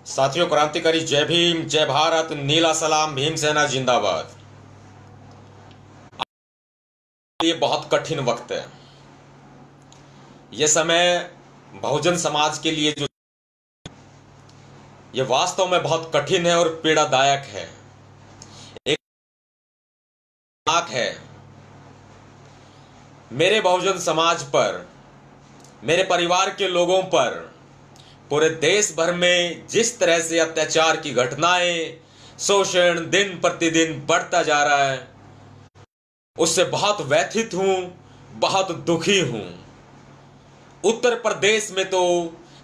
साथियों, क्रांतिकारी जय भीम, जय भारत, नीला सलाम, भीमसेना जिंदाबाद। ये बहुत कठिन वक्त है। ये समय बहुजन समाज के लिए जो ये वास्तव में बहुत कठिन है और पीड़ादायक है। एक आंख है मेरे बहुजन समाज पर, मेरे परिवार के लोगों पर, पूरे देश भर में जिस तरह से अत्याचार की घटनाएं, शोषण दिन प्रतिदिन बढ़ता जा रहा है, उससे बहुत व्यथित हूं, बहुत दुखी हूं। उत्तर प्रदेश में तो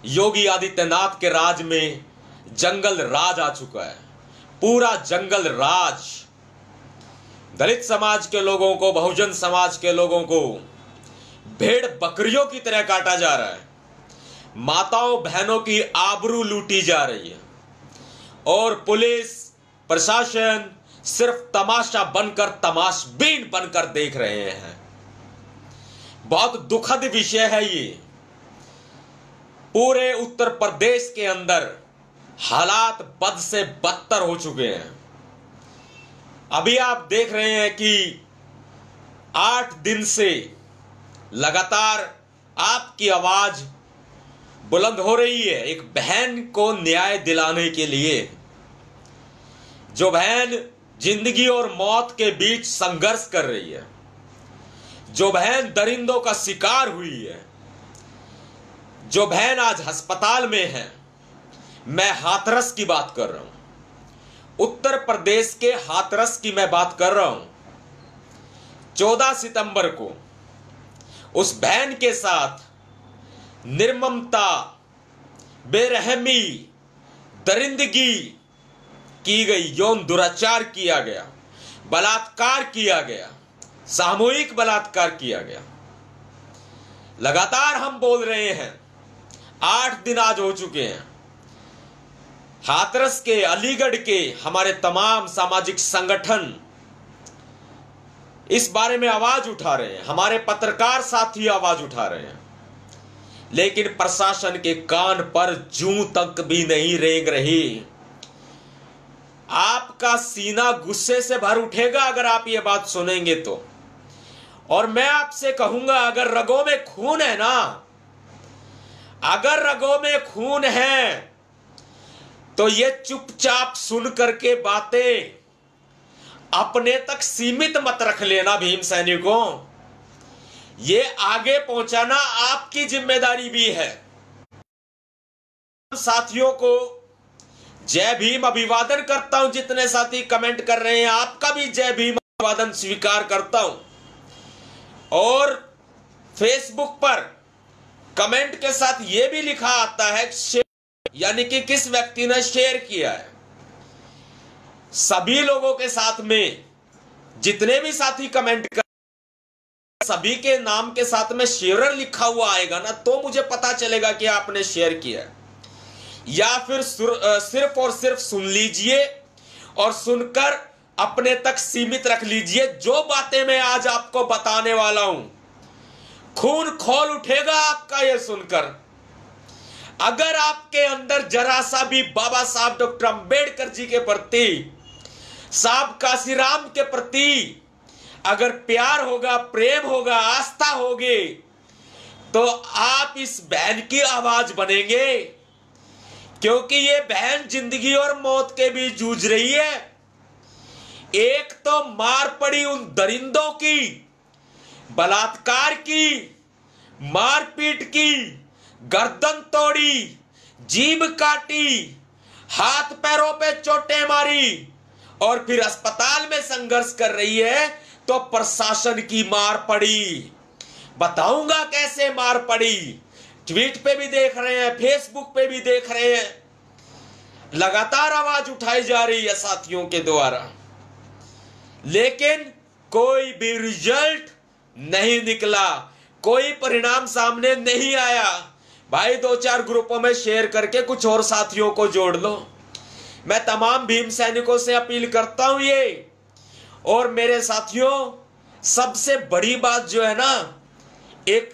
योगी आदित्यनाथ के राज में जंगल राज आ चुका है, पूरा जंगल राज। दलित समाज के लोगों को, बहुजन समाज के लोगों को भेड़ बकरियों की तरह काटा जा रहा है। माताओं बहनों की आबरू लूटी जा रही है और पुलिस प्रशासन सिर्फ तमाशा बनकर, तमाशबीन बनकर देख रहे हैं। बहुत दुखद विषय है ये। पूरे उत्तर प्रदेश के अंदर हालात बद से बदतर हो चुके हैं। अभी आप देख रहे हैं कि 8 दिन से लगातार आपकी आवाज बुलंद हो रही है एक बहन को न्याय दिलाने के लिए, जो बहन जिंदगी और मौत के बीच संघर्ष कर रही है, जो बहन दरिंदों का शिकार हुई है, जो बहन आज अस्पताल में है। मैं हाथरस की बात कर रहा हूं, उत्तर प्रदेश के हाथरस की मैं बात कर रहा हूं। 14 सितंबर को उस बहन के साथ निर्ममता, बेरहमी, दरिंदगी की गई, यौन दुराचार किया गया, बलात्कार किया गया, सामूहिक बलात्कार किया गया। लगातार हम बोल रहे हैं, 8 दिन आज हो चुके हैं। हाथरस के, अलीगढ़ के हमारे तमाम सामाजिक संगठन इस बारे में आवाज उठा रहे हैं, हमारे पत्रकार साथी आवाज उठा रहे हैं, लेकिन प्रशासन के कान पर जूं तक भी नहीं रेंग रही। आपका सीना गुस्से से भर उठेगा अगर आप ये बात सुनेंगे तो। और मैं आपसे कहूंगा, अगर रगों में खून है ना, अगर रगों में खून है तो ये चुपचाप सुन करके बातें अपने तक सीमित मत रख लेना। भीम सैनिकों, ये आगे पहुंचाना आपकी जिम्मेदारी भी है। साथियों को जय भीम अभिवादन करता हूं। जितने साथी कमेंट कर रहे हैं, आपका भी जय भीम अभिवादन स्वीकार करता हूं। और फेसबुक पर कमेंट के साथ यह भी लिखा आता है शेयर, यानी कि किस व्यक्ति ने शेयर किया है। सभी लोगों के साथ में जितने भी साथी कमेंट कर, सभी के नाम के साथ में शेयरर लिखा हुआ आएगा ना, तो मुझे पता चलेगा कि आपने शेयर किया है। या फिर सिर्फ और सिर्फ सुन लीजिए और सुनकर अपने तक सीमित रख लीजिए। जो बातें मैं आज आपको बताने वाला हूं, खून खौल उठेगा आपका ये सुनकर। अगर आपके अंदर जरा सा भी बाबा साहब डॉक्टर अंबेडकर जी के प्रति, साहब काशीराम के प्रति अगर प्यार होगा, प्रेम होगा, आस्था होगी, तो आप इस बहन की आवाज बनेंगे। क्योंकि ये बहन जिंदगी और मौत के बीच जूझ रही है। एक तो मार पड़ी उन दरिंदों की, बलात्कार की, मारपीट की, गर्दन तोड़ी, जीभ काटी, हाथ पैरों पे चोटें मारी और फिर अस्पताल में संघर्ष कर रही है, तो प्रशासन की मार पड़ी। बताऊंगा कैसे मार पड़ी। ट्वीट पे भी देख रहे हैं, फेसबुक पे भी देख रहे हैं, लगातार आवाज उठाई जा रही है साथियों के द्वारा, लेकिन कोई भी रिजल्ट नहीं निकला, कोई परिणाम सामने नहीं आया। भाई 2-4 ग्रुपों में शेयर करके कुछ और साथियों को जोड़ लो। मैं तमाम भीम सैनिकों से अपील करता हूं ये। और मेरे साथियों, सबसे बड़ी बात जो है ना, एक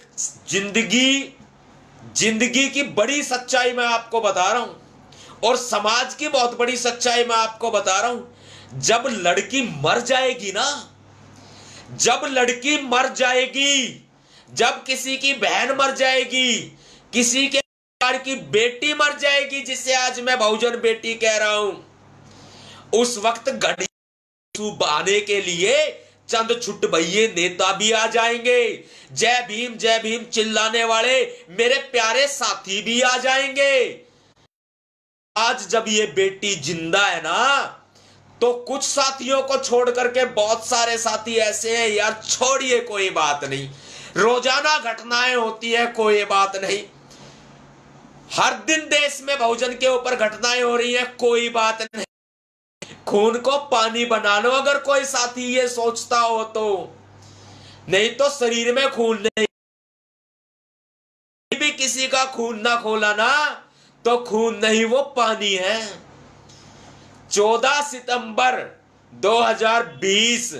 जिंदगी की बड़ी सच्चाई मैं आपको बता रहा हूं, और समाज की बहुत बड़ी सच्चाई मैं आपको बता रहा हूं, जब लड़की मर जाएगी ना, जब लड़की मर जाएगी, जब किसी की बहन मर जाएगी, किसी के परिवार की बेटी मर जाएगी, जिसे आज मैं बहुजन बेटी कह रहा हूं, उस वक्त घड़ी बहाने के लिए चंद छुटभइये नेता भी आ जाएंगे, जय भीम चिल्लाने वाले मेरे प्यारे साथी भी आ जाएंगे। आज जब ये बेटी जिंदा है ना, तो कुछ साथियों को छोड़ करके बहुत सारे साथी ऐसे हैं यार, छोड़िए कोई बात नहीं, रोजाना घटनाएं होती है, कोई बात नहीं, हर दिन देश में बहुजन के ऊपर घटनाएं हो रही है, कोई बात नहीं, खून को पानी बना लो अगर कोई साथी ये सोचता हो तो, नहीं तो शरीर में खून नहीं, भी किसी का खून ना खोला ना तो खून नहीं, वो पानी है। 14 सितंबर 2020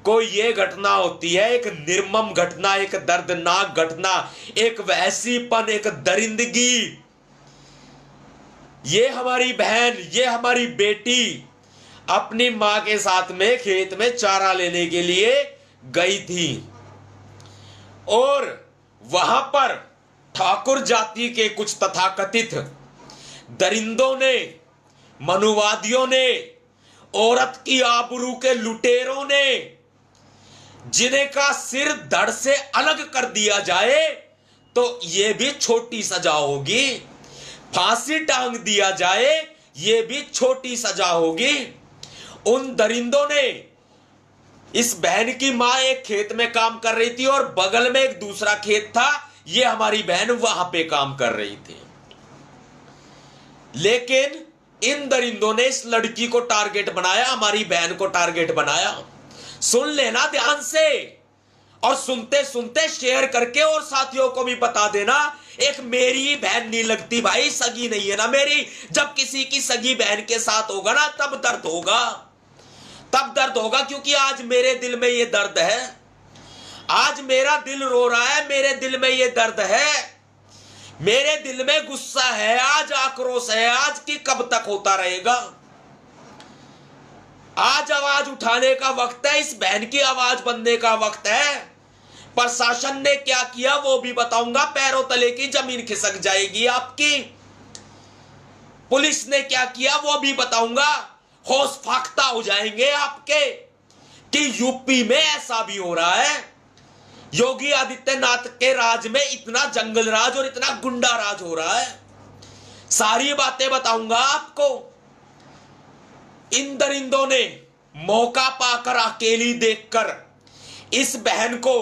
को ये घटना होती है, एक निर्मम घटना, एक दर्दनाक घटना, एक वहशीपन, एक दरिंदगी। ये हमारी बहन, ये हमारी बेटी अपनी मां के साथ में खेत में चारा लेने के लिए गई थी, और वहां पर ठाकुर जाति के कुछ तथाकथित दरिंदों ने, मनुवादियों ने, औरत की आबरू के लुटेरों ने, जिन्हें का सिर धड़ से अलग कर दिया जाए तो यह भी छोटी सजा होगी, फांसी टांग दिया जाए यह भी छोटी सजा होगी। उन दरिंदों ने, इस बहन की मां एक खेत में काम कर रही थी और बगल में एक दूसरा खेत था, ये हमारी बहन वहां पे काम कर रही थी, लेकिन इन दरिंदों ने इस लड़की को टारगेट बनाया, हमारी बहन को टारगेट बनाया। सुन लेना ध्यान से, और सुनते सुनते शेयर करके और साथियों को भी बता देना, एक मेरी बहन नहीं लगती भाई, सगी नहीं है ना मेरी। जब किसी की सगी बहन के साथ होगा ना, तब दर्द होगा, तब दर्द होगा, क्योंकि आज मेरे दिल में ये दर्द है, आज मेरा दिल रो रहा है, मेरे दिल में ये दर्द है, मेरे दिल में गुस्सा है, आज आक्रोश है, आज की कब तक होता रहेगा। आज आवाज उठाने का वक्त है, इस बहन की आवाज बनने का वक्त है। प्रशासन ने क्या किया वो भी बताऊंगा, पैरों तले की जमीन खिसक जाएगी आपकी। पुलिस ने क्या किया वो भी बताऊंगा, होश फाख्ता हो जाएंगे आपके कि यूपी में ऐसा भी हो रहा है। योगी आदित्यनाथ के राज में इतना जंगल राज और इतना गुंडा राज हो रहा है, सारी बातें बताऊंगा आपको। इन दरिंदों ने मौका पाकर, अकेली देखकर इस बहन को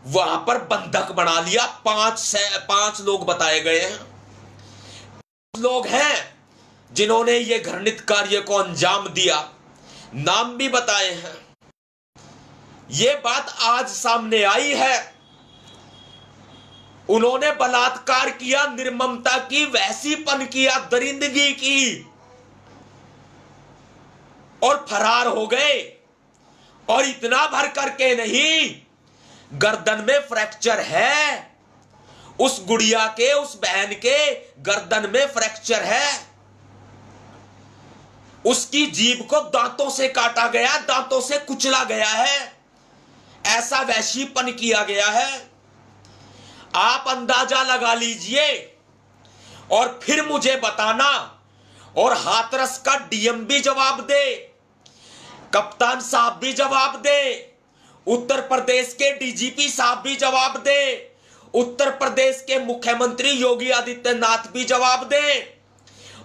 वहां पर बंधक बना लिया। 5 लोग बताए गए हैं, लोग हैं जिन्होंने ये घृणित कार्य को अंजाम दिया, नाम भी बताए हैं। ये बात आज सामने आई है, उन्होंने बलात्कार किया, निर्ममता की, वहशीपन किया, दरिंदगी की और फरार हो गए। और इतना भर करके नहीं, गर्दन में फ्रैक्चर है, उस गुड़िया के, उस बहन के गर्दन में फ्रैक्चर है। उसकी जीभ को दांतों से काटा गया, दांतों से कुचला गया है, ऐसा वहशीपन किया गया है। आप अंदाजा लगा लीजिए और फिर मुझे बताना। और हाथरस का डीएम भी जवाब दे, कप्तान साहब भी जवाब दे, उत्तर प्रदेश के डीजीपी साहब भी जवाब दे, उत्तर प्रदेश के मुख्यमंत्री योगी आदित्यनाथ भी जवाब दे,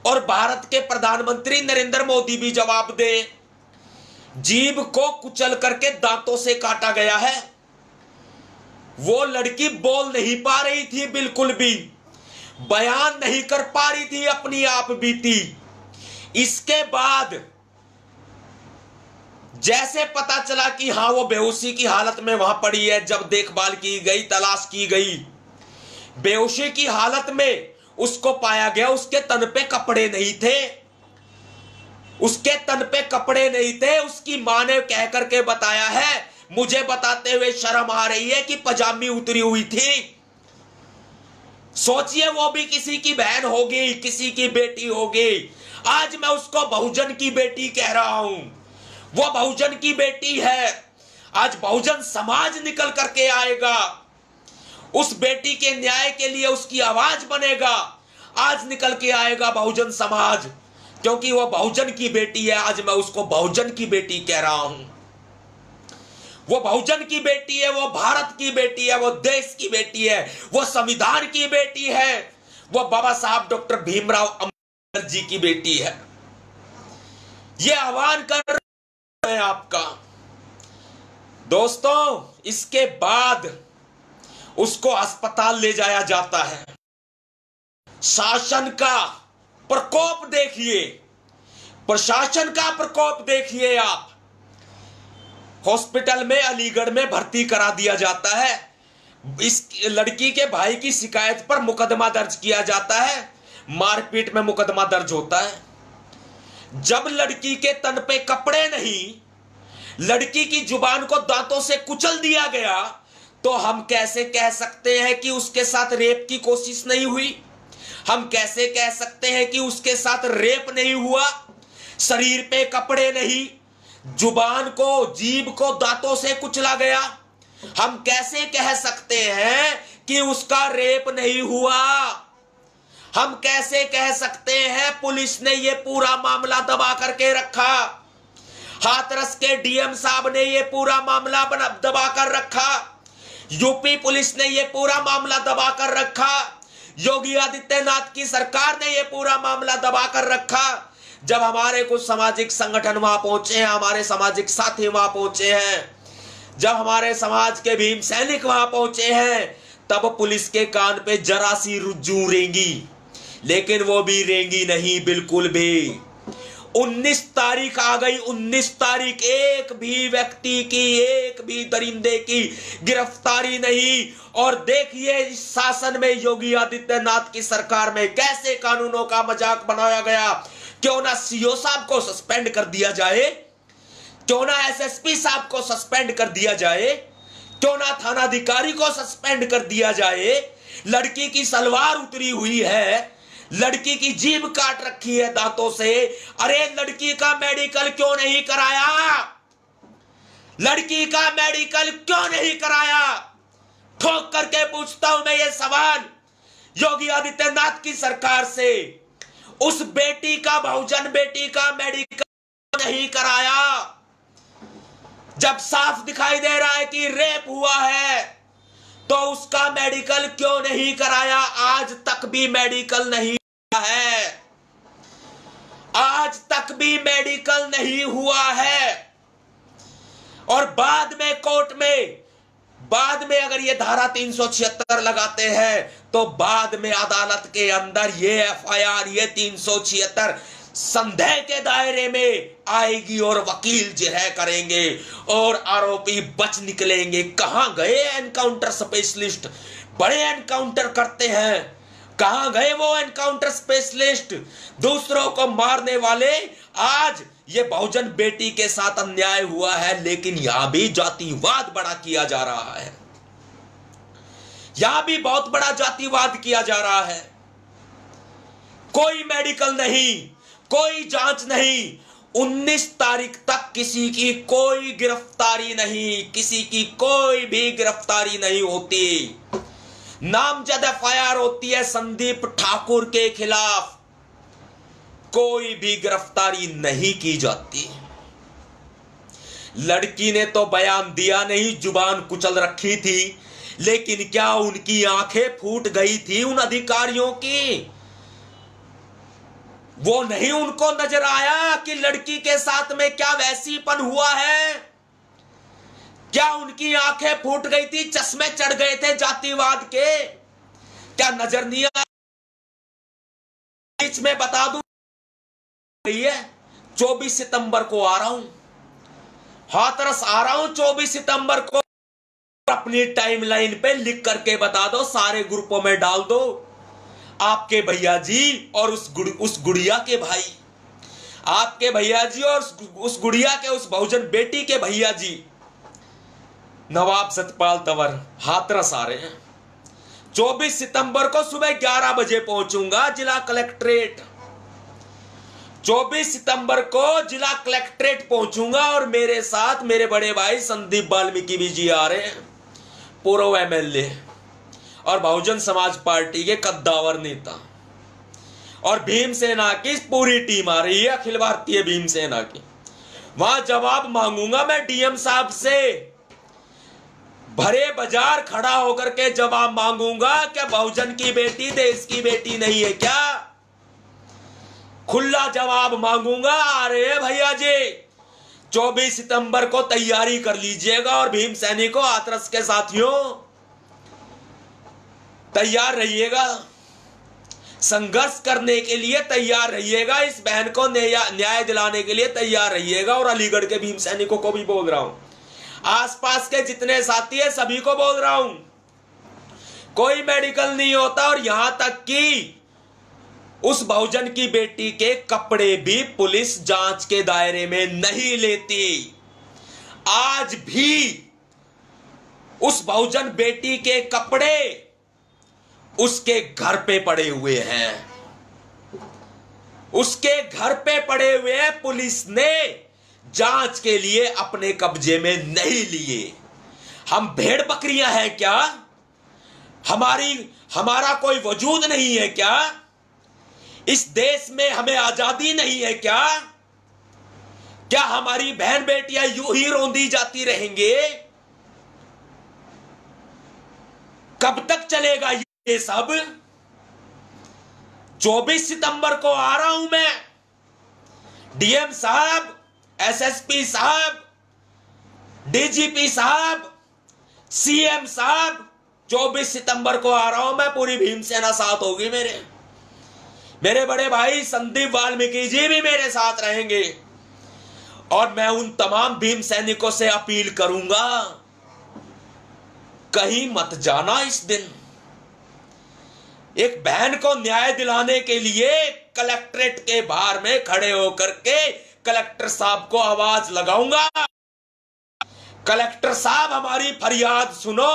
और भारत के प्रधानमंत्री नरेंद्र मोदी भी जवाब दे। जीभ को कुचल करके दांतों से काटा गया है। वो लड़की बोल नहीं पा रही थी, बिल्कुल भी बयान नहीं कर पा रही थी, अपनी आप बीती। इसके बाद जैसे पता चला कि हां वो बेहोशी की हालत में वहां पड़ी है, जब देखभाल की गई, तलाश की गई, बेहोशी की हालत में उसको पाया गया। उसके तन पे कपड़े नहीं थे, उसके तन पे कपड़े नहीं थे। उसकी मां ने कह करके बताया है, मुझे बताते हुए शर्म आ रही है कि पजामी उतरी हुई थी। सोचिए, वो भी किसी की बहन होगी, किसी की बेटी होगी। आज मैं उसको बहुजन की बेटी कह रहा हूं। वो बहुजन की बेटी है। आज बहुजन समाज निकल करके आएगा, उस बेटी के न्याय के लिए उसकी आवाज बनेगा। आज निकल के आएगा बहुजन समाज, क्योंकि वो बहुजन की बेटी है। आज मैं उसको बहुजन की बेटी कह रहा हूं। वो बहुजन की बेटी है, वो भारत की बेटी है, वो देश की बेटी है, वो संविधान की बेटी है, वो बाबा साहब डॉक्टर भीमराव अंबेडकर जी की बेटी है। ये आह्वान कर रहे हैं आपका दोस्तों। इसके बाद उसको अस्पताल ले जाया जाता है। शासन का प्रकोप देखिए, प्रशासन का प्रकोप देखिए आप। हॉस्पिटल में अलीगढ़ में भर्ती करा दिया जाता है। इस लड़की के भाई की शिकायत पर मुकदमा दर्ज किया जाता है। मारपीट में मुकदमा दर्ज होता है। जब लड़की के तन पे कपड़े नहीं, लड़की की जुबान को दांतों से कुचल दिया गया, तो हम कैसे कह सकते हैं कि उसके साथ रेप की कोशिश नहीं हुई? हम कैसे कह सकते हैं कि उसके साथ रेप नहीं हुआ? शरीर पे कपड़े नहीं, जुबान को, जीभ को दांतों से कुचला गया। हम कैसे कह सकते हैं कि उसका रेप नहीं हुआ? हम कैसे कह सकते हैं पुलिस ने यह पूरा मामला दबा करके रखा? हाथरस के डीएम साहब ने यह पूरा मामला दबा कर रखा। यूपी पुलिस ने यह पूरा मामला दबा कर रखा। योगी आदित्यनाथ की सरकार ने यह पूरा मामला दबा कर रखा। जब हमारे कुछ सामाजिक संगठन वहां पहुंचे हैं, हमारे सामाजिक साथी वहां पहुंचे हैं, जब हमारे समाज के भीम सैनिक वहां पहुंचे हैं, तब पुलिस के कान पे जरा सी जू रेंगी, लेकिन वो भी रेंगी नहीं बिल्कुल भी। 19 तारीख आ गई, 19 तारीख, एक भी व्यक्ति की, एक भी दरिंदे की गिरफ्तारी नहीं। और देखिए इस शासन में, योगी आदित्यनाथ की सरकार में कैसे कानूनों का मजाक बनाया गया। क्यों ना सीओ साहब को सस्पेंड कर दिया जाए, क्यों ना एसएसपी साहब को सस्पेंड कर दिया जाए, क्यों ना थानाधिकारी को सस्पेंड कर दिया जाए। लड़की की सलवार उतरी हुई है, लड़की की जीभ काट रखी है दांतों से। अरे लड़की का मेडिकल क्यों नहीं कराया? लड़की का मेडिकल क्यों नहीं कराया? ठोक करके पूछता हूं मैं ये सवाल योगी आदित्यनाथ की सरकार से। उस बेटी का, बहुजन बेटी का मेडिकल नहीं कराया, जब साफ दिखाई दे रहा है कि रेप हुआ है, तो उसका मेडिकल क्यों नहीं कराया? आज तक भी मेडिकल नहीं हुआ है, आज तक भी मेडिकल नहीं हुआ है। और बाद में कोर्ट में, बाद में अगर ये धारा 376 लगाते हैं, तो बाद में अदालत के अंदर ये एफआईआर, ये 376 संदेह के दायरे में आएगी और वकील जिरह करेंगे और आरोपी बच निकलेंगे। कहां गए एनकाउंटर स्पेशलिस्ट? बड़े एनकाउंटर करते हैं, कहां गए वो एनकाउंटर स्पेशलिस्ट, दूसरों को मारने वाले? आज ये बहुजन बेटी के साथ अन्याय हुआ है, लेकिन यहां भी जातिवाद बड़ा किया जा रहा है, यहां भी बहुत बड़ा जातिवाद किया जा रहा है। कोई मेडिकल नहीं, कोई जांच नहीं, 19 तारीख तक किसी की कोई गिरफ्तारी नहीं, किसी की कोई भी गिरफ्तारी नहीं होती। नामजद एफआईआर होती है संदीप ठाकुर के खिलाफ, कोई भी गिरफ्तारी नहीं की जाती। लड़की ने तो बयान दिया नहीं, जुबान कुचल रखी थी, लेकिन क्या उनकी आंखें फूट गई थी उन अधिकारियों की? वो नहीं उनको नजर आया कि लड़की के साथ में क्या वैसीपन हुआ है? क्या उनकी आंखें फूट गई थी, चश्मे चढ़ गए थे जातिवाद के? क्या नजर नहीं आया? बीच में बता दूं, 24 सितंबर को आ रहा हूं, हाथरस आ रहा हूं 24 सितंबर को। अपनी टाइमलाइन पे लिख करके बता दो, सारे ग्रुपों में डाल दो, आपके भैया जी और उस गुड़िया के भाई, आपके भैया जी और उस गुड़िया के, उस बहुजन बेटी के भैया जी नवाब सतपाल तंवर हाथरस आ रहे हैं। 24 सितंबर को सुबह 11 बजे पहुंचूंगा जिला कलेक्ट्रेट। 24 सितंबर को जिला कलेक्ट्रेट पहुंचूंगा और मेरे साथ मेरे बड़े भाई संदीप वाल्मीकि भी जी आ रहे हैं, पूर्व एमएलए और बहुजन समाज पार्टी के कद्दावर नेता, और भीमसेना की पूरी टीम आ रही है, अखिल भारतीय भीमसेना की। वहां जवाब मांगूंगा मैं डीएम साहब से, भरे बाजार खड़ा होकर के जवाब मांगूंगा, क्या बहुजन की बेटी देश की बेटी नहीं है क्या? खुला जवाब मांगूंगा। अरे भैया जी 24 सितंबर को तैयारी कर लीजिएगा, और भीम सैनिकों, हाथरस के साथियों तैयार रहिएगा, संघर्ष करने के लिए तैयार रहिएगा, इस बहन को न्याय दिलाने के लिए तैयार रहिएगा। और अलीगढ़ के भीम सैनिकों को भी बोल रहा हूं, आसपास के जितने साथी है सभी को बोल रहा हूं, कोई मेडिकल नहीं होता। और यहां तक कि उस बहुजन की बेटी के कपड़े भी पुलिस जांच के दायरे में नहीं लेती। आज भी उस बहुजन बेटी के कपड़े उसके घर पे पड़े हुए हैं, उसके घर पे पड़े हुए हैं, पुलिस ने जांच के लिए अपने कब्जे में नहीं लिए। हम भेड़ बकरियां हैं क्या? हमारा कोई वजूद नहीं है क्या? इस देश में हमें आजादी नहीं है क्या? क्या हमारी बहन बेटियां यूं ही रोंदी जाती रहेंगे? कब तक चलेगा ये सब? 24 सितंबर को आ रहा हूं मैं, डीएम साहब, एसएसपी साहब, डीजीपी साहब, सीएम साहब, 24 सितंबर को आ रहा हूं मैं, पूरी भीमसेना साथ होगी मेरे बड़े भाई संदीप वाल्मीकि जी भी मेरे साथ रहेंगे। और मैं उन तमाम भीम सैनिकों से अपील करूंगा, कहीं मत जाना इस दिन। एक बहन को न्याय दिलाने के लिए कलेक्ट्रेट के बाहर में खड़े होकर के कलेक्टर साहब को आवाज लगाऊंगा, कलेक्टर साहब हमारी फरियाद सुनो,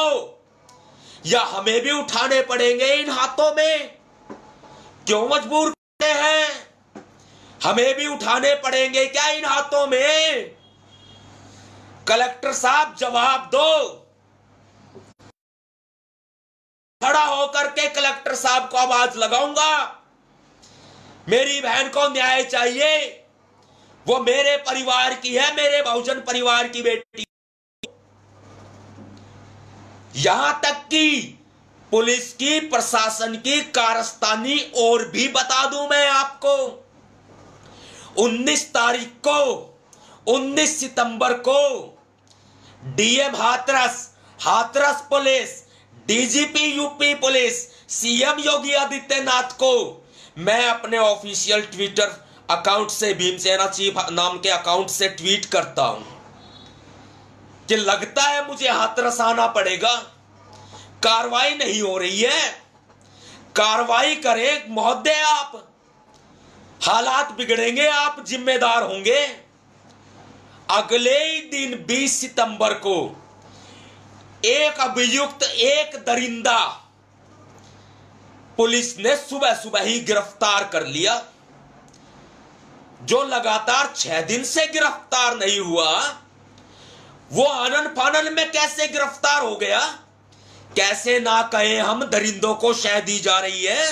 या हमें भी उठाने पड़ेंगे इन हाथों में। क्यों मजबूर करते हैं? हमें भी उठाने पड़ेंगे क्या इन हाथों में? कलेक्टर साहब जवाब दो। खड़ा होकर के कलेक्टर साहब को आवाज लगाऊंगा, मेरी बहन को न्याय चाहिए, वो मेरे परिवार की है, मेरे बहुजन परिवार की बेटी। यहां तक कि पुलिस की, प्रशासन की कारस्तानी और भी बता दूं मैं आपको। 19 तारीख को, 19 सितंबर को DM Hathras police, DGP UP police, CM Yogi Adityanath को मैं अपने ऑफिशियल ट्विटर अकाउंट से, भीमसेना चीफ नाम के अकाउंट से ट्वीट करता हूं कि लगता है मुझे हाथरस आना पड़ेगा। कार्रवाई नहीं हो रही है, कार्रवाई करें महोदय आप, हालात बिगड़ेंगे, आप जिम्मेदार होंगे। अगले ही दिन 20 सितंबर को एक अभियुक्त, एक दरिंदा पुलिस ने सुबह सुबह ही गिरफ्तार कर लिया, जो लगातार 6 दिन से गिरफ्तार नहीं हुआ। वो आनन फानन में कैसे गिरफ्तार हो गया? कैसे ना कहे हम दरिंदों को शह दी जा रही है,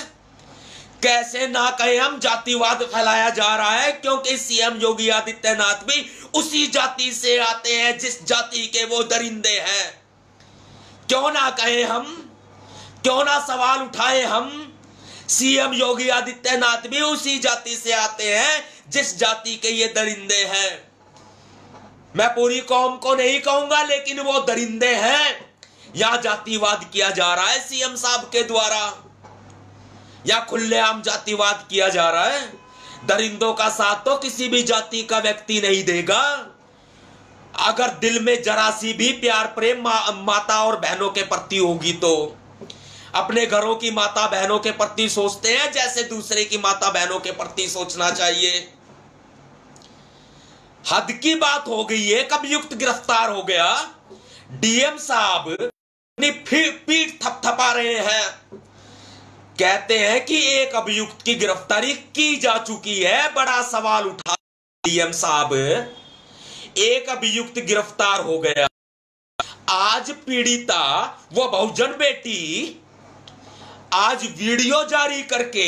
कैसे ना कहे हम जातिवाद फैलाया जा रहा है, क्योंकि सीएम योगी आदित्यनाथ भी उसी जाति से आते हैं जिस जाति के वो दरिंदे हैं। क्यों ना कहे हम, क्यों ना सवाल उठाए हम, सीएम योगी आदित्यनाथ भी उसी जाति से आते हैं जिस जाति के ये दरिंदे हैं। मैं पूरी कौम को नहीं कहूंगा, लेकिन वो दरिंदे हैं। यहां जातिवाद किया जा रहा है सीएम साहब के द्वारा, या खुलेआम जातिवाद किया जा रहा है। दरिंदों का साथ तो किसी भी जाति का व्यक्ति नहीं देगा। अगर दिल में जरा सी भी प्यार प्रेम माता और बहनों के प्रति होगी तो अपने घरों की माता बहनों के प्रति सोचते हैं जैसे दूसरे की माता बहनों के प्रति सोचना चाहिए। हद की बात हो गई है। कब युक्त गिरफ्तार हो गया? डीएम साहब पीठ थपथपा रहे हैं। कहते हैं कि एक अभियुक्त की गिरफ्तारी की जा चुकी है। बड़ा सवाल उठा डीएम साहब, एक अभियुक्त गिरफ्तार हो गया। आज पीड़िता वो बहुजन बेटी आज वीडियो जारी करके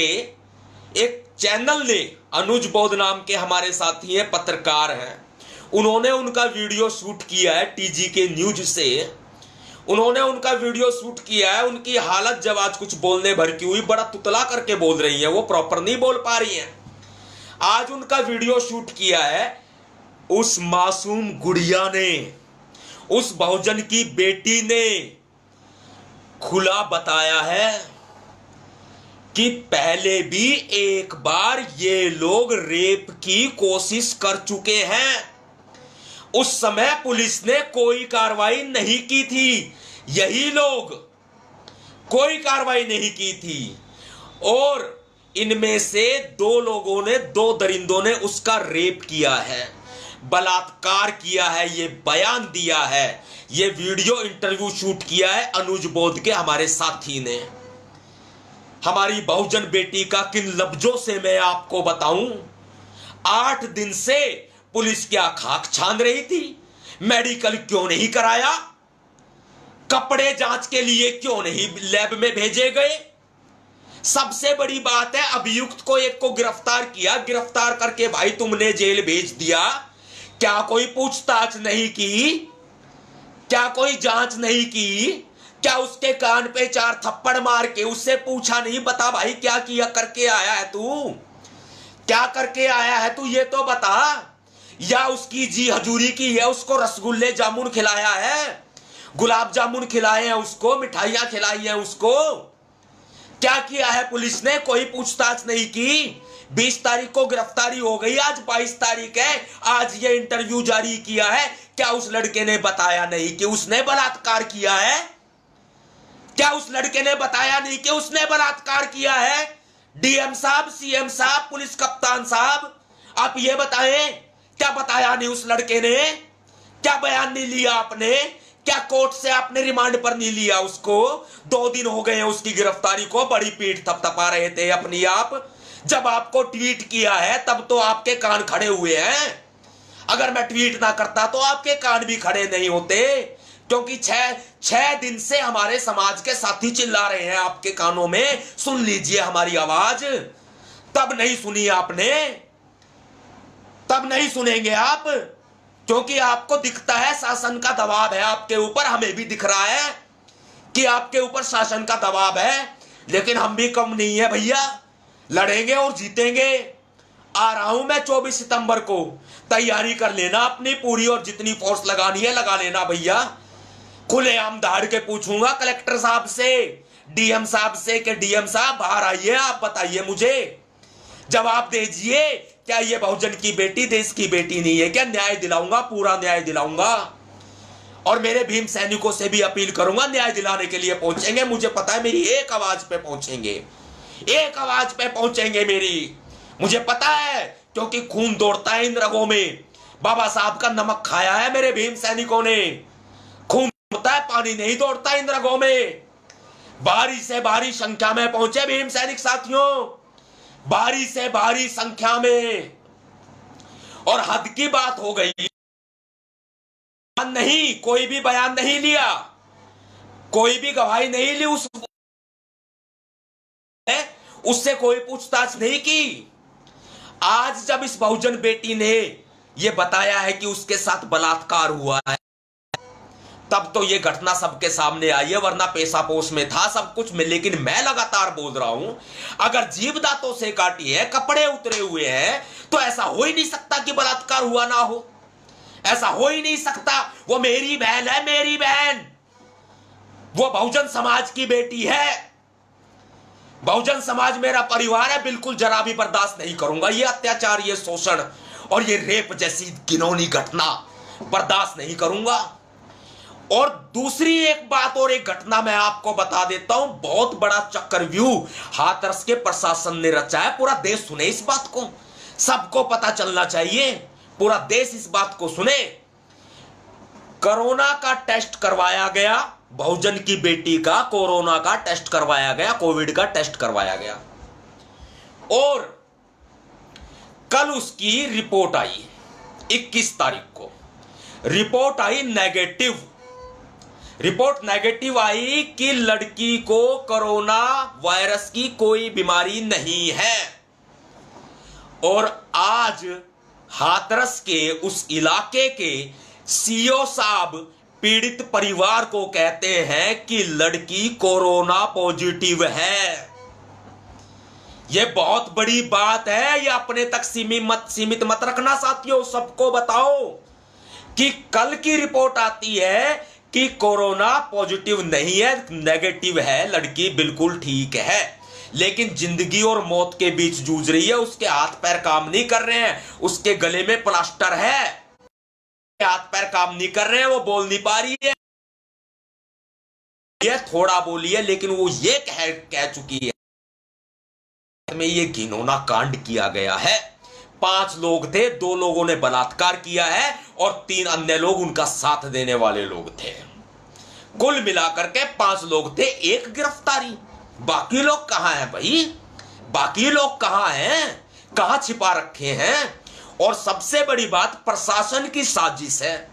एक चैनल ने, अनुज बौद्ध नाम के हमारे साथी हैं, पत्रकार हैं, उन्होंने उनका वीडियो शूट किया है टीजी के न्यूज से। उन्होंने उनका वीडियो शूट किया है। उनकी हालत जब आज कुछ बोलने भर की हुई, बड़ा तुतला करके बोल रही है, वो प्रॉपर नहीं बोल पा रही हैं। आज उनका वीडियो शूट किया है उस मासूम गुड़िया ने, उस बहुजन की बेटी ने खुला बताया है कि पहले भी एक बार ये लोग रेप की कोशिश कर चुके हैं। उस समय पुलिस ने कोई कार्रवाई नहीं की थी। यही लोग कोई कार्रवाई नहीं की थी और इनमें से 2 लोगों ने, 2 दरिंदों ने उसका रेप किया है, बलात्कार किया है, ये बयान दिया है, ये वीडियो इंटरव्यू शूट किया है अनुज बौद्ध के हमारे साथी ने। हमारी बहुजन बेटी का किन लफ्जों से मैं आपको बताऊं। 8 दिन से पुलिस क्या खाक छान रही थी, मेडिकल क्यों नहीं कराया, कपड़े जांच के लिए क्यों नहीं लैब में भेजे गए। सबसे बड़ी बात है, अभियुक्त को एक को गिरफ्तार किया, गिरफ्तार करके भाई तुमने जेल भेज दिया, क्या कोई पूछताछ नहीं की, क्या कोई जांच नहीं की, क्या उसके कान पे 4 थप्पड़ मार के उससे पूछा नहीं, बता भाई क्या किया करके आया है तू, क्या करके आया है तू, ये तो बता। या उसकी जी हजूरी की है, उसको रसगुल्ले जामुन खिलाया है, गुलाब जामुन खिलाए हैं उसको, मिठाइयां खिलाई हैं उसको, क्या किया है पुलिस ने, कोई पूछताछ नहीं की। 20 तारीख को गिरफ्तारी हो गई, आज 22 तारीख है, आज ये इंटरव्यू जारी किया है। क्या उस लड़के ने बताया नहीं कि उसने बलात्कार किया है? क्या उस लड़के ने बताया नहीं कि उसने बलात्कार किया है? डीएम साहब, सीएम साहब, पुलिस कप्तान साहब, आप ये बताएं, क्या बताया नहीं उस लड़के ने? क्या बयान नहीं लिया आपने? क्या कोर्ट से आपने रिमांड पर नहीं लिया उसको? 2 दिन हो गए हैं उसकी गिरफ्तारी को, बड़ी पीठ थपथपा रहे थे अपनी आप। जब आपको ट्वीट किया है तब तो आपके कान खड़े हुए हैं। अगर मैं ट्वीट ना करता तो आपके कान भी खड़े नहीं होते, क्योंकि 6 दिन से हमारे समाज के साथी चिल्ला रहे हैं आपके कानों में, सुन लीजिए हमारी आवाज। तब नहीं सुनी आपने, तब नहीं सुनेंगे आप, क्योंकि आपको दिखता है शासन का दबाव है आपके ऊपर, हमें भी दिख रहा है कि आपके ऊपर शासन का दबाव है, लेकिन हम भी कम नहीं है भैया, लड़ेंगे और जीतेंगे। आ रहा हूं मैं 24 सितंबर को, तैयारी कर लेना अपनी पूरी, और जितनी फोर्स लगानी है लगा लेना भैया। खुलेआम दहाड़ के पूछूंगा कलेक्टर साहब से, डीएम साहब से कि डीएम साहब बाहर आइए, आप बताइए मुझे, जवाब दीजिए, क्या ये बहुजन की बेटी देश की बेटी नहीं है क्या? न्याय दिलाऊंगा, पूरा न्याय दिलाऊंगा, और मेरे भीम सैनिकों से भी अपील करूंगा, न्याय दिलाने के लिए पहुंचेंगे। मुझे पता है मेरी एक आवाज पे पहुंचेंगे, एक आवाज पे पहुंचेंगे मेरी, मुझे पता है, क्योंकि खून दौड़ता है इन रगों में। बाबा साहब का नमक खाया है मेरे भीम सैनिकों ने, खून दौड़ता है, पानी नहीं दौड़ता इन रगों में। भारी से भारी संख्या में पहुंचे भीम सैनिक साथियों, भारी से भारी संख्या में, और हद की बात हो गई। नहीं, कोई भी बयान नहीं लिया, कोई भी गवाही नहीं ली, उससे कोई पूछताछ नहीं की। आज जब इस बहुजन बेटी ने यह बताया है कि उसके साथ बलात्कार हुआ है, तब तो यह घटना सबके सामने आई है, वरना पेशापोश में था सब कुछ में। लेकिन मैं लगातार बोल रहा हूं, अगर जीभ दांतों से काटी है, कपड़े उतरे हुए हैं, तो ऐसा हो ही नहीं सकता कि बलात्कार हुआ ना हो, ऐसा हो ही नहीं सकता। वो मेरी बहन है, मेरी बहन, वो बहुजन समाज की बेटी है, बहुजन समाज मेरा परिवार है, बिल्कुल जरा भी बर्दाश्त नहीं करूंगा ये अत्याचार, ये शोषण और ये रेप जैसी घिनौनी घटना बर्दाश्त नहीं करूंगा। और दूसरी एक बात और एक घटना मैं आपको बता देता हूं, बहुत बड़ा चक्रव्यूह हाथरस के प्रशासन ने रचा है। पूरा देश सुने इस बात को, सबको पता चलना चाहिए, पूरा देश इस बात को सुने। कोरोना का टेस्ट करवाया गया बहुजन की बेटी का कोरोना का टेस्ट करवाया गया, कोविड का टेस्ट करवाया गया और कल उसकी रिपोर्ट आई 21 तारीख को। रिपोर्ट आई नेगेटिव। रिपोर्ट नेगेटिव आई कि लड़की को कोरोना वायरस की कोई बीमारी नहीं है। और आज हाथरस के उस इलाके के सीओ साहब पीड़ित परिवार को कहते हैं कि लड़की कोरोना पॉजिटिव है। यह बहुत बड़ी बात है। यह अपने तक सीमित मत रखना साथियों, सबको बताओ कि कल की रिपोर्ट आती है कि कोरोना पॉजिटिव नहीं है, नेगेटिव है, लड़की बिल्कुल ठीक है, लेकिन जिंदगी और मौत के बीच जूझ रही है। उसके हाथ पैर काम नहीं कर रहे हैं, उसके गले में प्लास्टर है, हाथ पैर काम नहीं कर रहे हैं, वो बोल नहीं पा रही है, थोड़ा बोली है, लेकिन वो ये कह चुकी है में ये घिनौना कांड किया गया है। 5 लोग थे, 2 लोगों ने बलात्कार किया है और 3 अन्य लोग उनका साथ देने वाले लोग थे। कुल मिलाकर के 5 लोग थे, 1 गिरफ्तारी। बाकी लोग कहां हैं भाई? बाकी लोग कहां हैं? कहां छिपा रखे हैं? और सबसे बड़ी बात, प्रशासन की साजिश है,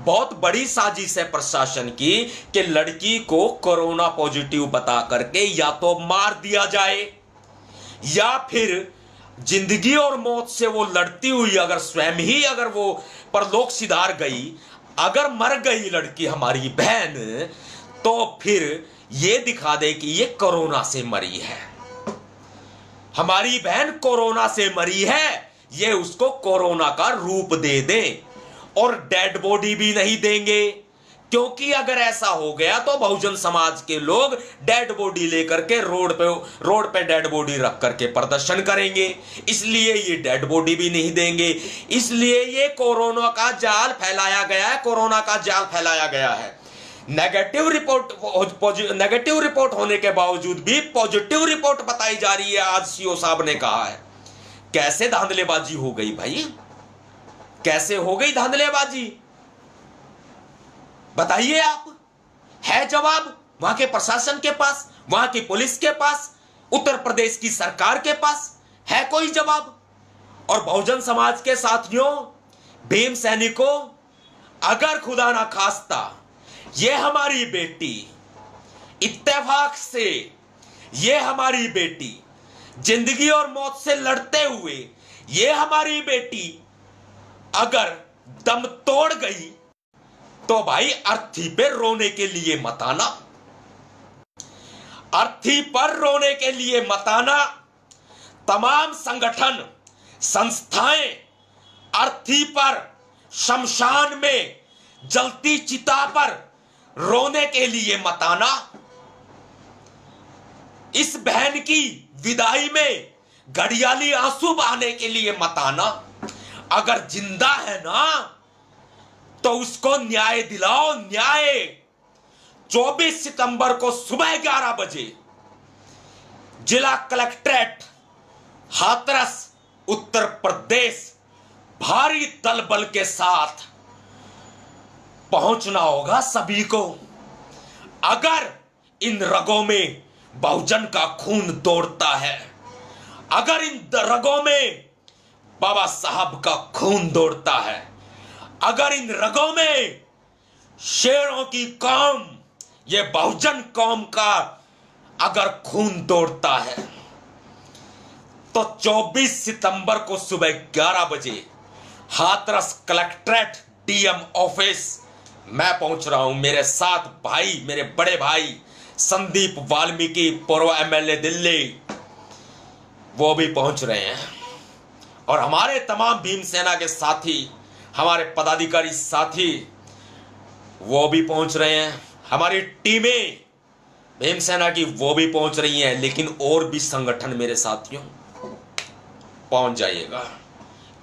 बहुत बड़ी साजिश है प्रशासन की कि लड़की को कोरोना पॉजिटिव बता करके या तो मार दिया जाए या फिर जिंदगी और मौत से वो लड़ती हुई अगर स्वयं ही अगर वो परलोक सिधार गई, अगर मर गई लड़की हमारी बहन, तो फिर ये दिखा दे कि ये कोरोना से मरी है, हमारी बहन कोरोना से मरी है, ये उसको कोरोना का रूप दे दे। और डेड बॉडी भी नहीं देंगे, क्योंकि अगर ऐसा हो गया तो बहुजन समाज के लोग डेड बॉडी लेकर के रोड पे डेड बॉडी रख करके प्रदर्शन करेंगे, इसलिए ये डेड बॉडी भी नहीं देंगे। इसलिए ये कोरोना का जाल फैलाया गया है, कोरोना का जाल फैलाया गया है। नेगेटिव रिपोर्ट होने के बावजूद भी पॉजिटिव रिपोर्ट बताई जा रही है। आज सीओ साहब ने कहा है। कैसे धांधलेबाजी हो गई भाई? कैसे हो गई धांधलेबाजी? बताइए आप। है जवाब वहां के प्रशासन के पास, वहां की पुलिस के पास, उत्तर प्रदेश की सरकार के पास है कोई जवाब? और बहुजन समाज के साथियों, भीम सैनिकों, अगर खुदा ना खास्ता ये हमारी बेटी, इत्तेफाक से ये हमारी बेटी जिंदगी और मौत से लड़ते हुए ये हमारी बेटी अगर दम तोड़ गई तो भाई अर्थी पे रोने के लिए मत आना, अर्थी पर रोने के लिए मत आना। तमाम संगठन संस्थाएं अर्थी पर, शमशान में जलती चिता पर रोने के लिए मत आना। इस बहन की विदाई में घड़ियाली आंसू बहाने के लिए मत आना। अगर जिंदा है ना तो उसको न्याय दिलाओ, न्याय। 24 सितंबर को सुबह 11 बजे जिला कलेक्ट्रेट हाथरस उत्तर प्रदेश भारी दल बल के साथ पहुंचना होगा सभी को। अगर इन रगों में बहुजन का खून दौड़ता है, अगर इन रगों में बाबा साहब का खून दौड़ता है, अगर इन रगों में शेरों की कौम, ये बहुजन कौम का अगर खून दौड़ता है, तो 24 सितंबर को सुबह 11 बजे हाथरस कलेक्ट्रेट डीएम ऑफिस मैं पहुंच रहा हूं। मेरे साथ भाई, मेरे बड़े भाई संदीप वाल्मीकि, पूर्व एमएलए दिल्ली, वो भी पहुंच रहे हैं। और हमारे तमाम भीम सेना के साथी, हमारे पदाधिकारी साथी, वो भी पहुंच रहे हैं। हमारी टीमें भीम सेना की वो भी पहुंच रही हैं। लेकिन और भी संगठन मेरे साथियों पहुंच जाइएगा।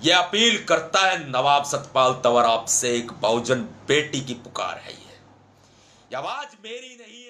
यह अपील करता है नवाब सतपाल तंवर आपसे। एक बहुजन बेटी की पुकार है। ये आवाज मेरी नहीं है।